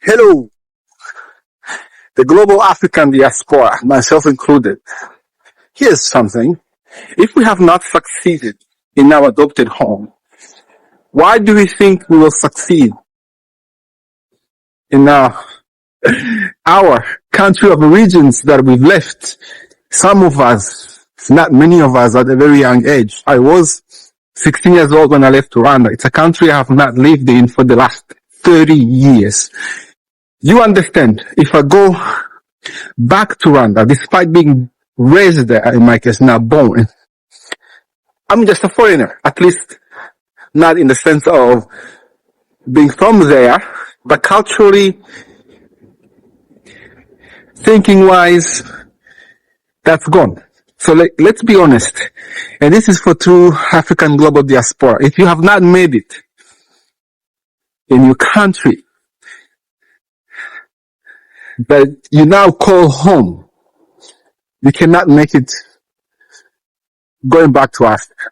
Hello, the global African diaspora, myself included. Here's something. If we have not succeeded in our adopted home, why do we think we will succeed in our country of origins that we've left? Some of us, not many of us, at a very young age. I was 16 years old when I left Rwanda. It's a country I have not lived in for the last 30 years. You understand, if I go back to Rwanda, despite being raised there, in my case, not born, I'm just a foreigner, at least not in the sense of being from there, but culturally, thinking-wise, that's gone. So let's be honest, and this is for true African global diaspora. If you have not made it in your country that you now call home, you cannot make it going back to Africa.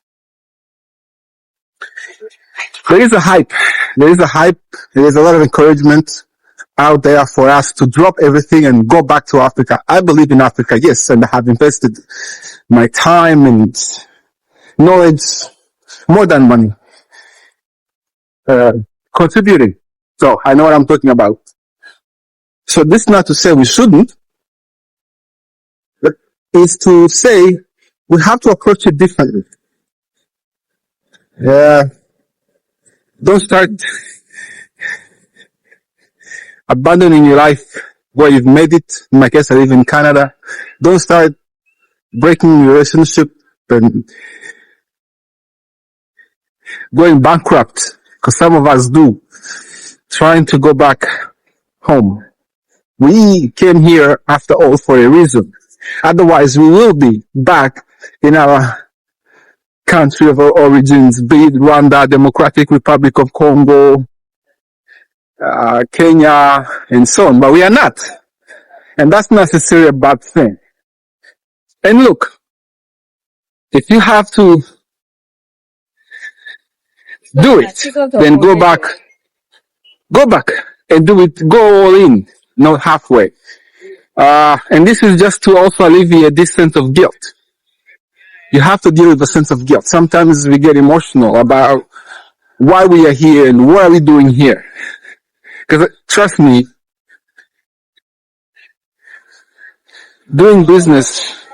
There is a hype. There is a lot of encouragement out there for us to drop everything and go back to Africa. I believe in Africa, yes, and I have invested my time and knowledge more than money, contributing. So I know what I'm talking about. So this is not to say we shouldn't, but is to say we have to approach it differently. Don't start abandoning your life where you've made it. In my case, I live in Canada. Don't start breaking your relationship and going bankrupt, because some of us do, trying to go back home. We came here, after all, for a reason. Otherwise, we will be back in our country of our origins, be it Rwanda, Democratic Republic of Congo, Kenya, and so on. But we are not. And that's not necessarily a bad thing. And look, if you have to do it, then go back and do it, go all in, not halfway. And this is just to also alleviate this sense of guilt. You have to deal with the sense of guilt. Sometimes we get emotional about why we are here and what are we doing here. Because trust me, doing business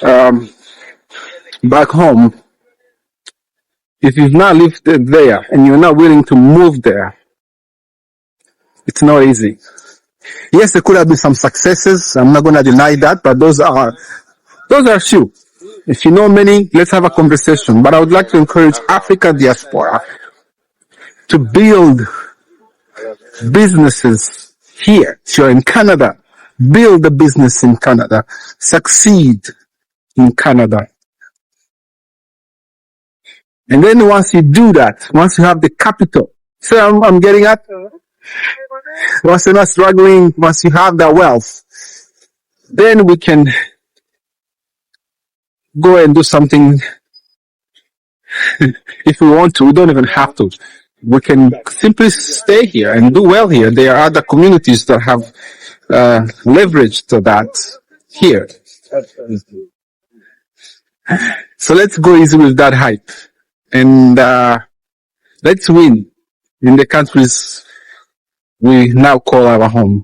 back home, if you've not lived there and you're not willing to move there, it's not easy. Yes, there could have been some successes. I'm not going to deny that, but those are few. If you know many, let's have a conversation. But I would like to encourage African diaspora to build businesses here. If you're in Canada, build a business in Canada. Succeed in Canada. And then once you do that, once you have the capital, so I'm getting at, once you're not struggling, once you have the wealth, then we can go and do something. If we want to, we don't even have to. We can simply stay here and do well here. There are other communities that have leverage to that here. So let's go easy with that hype. And let's win in the countries we now call our home.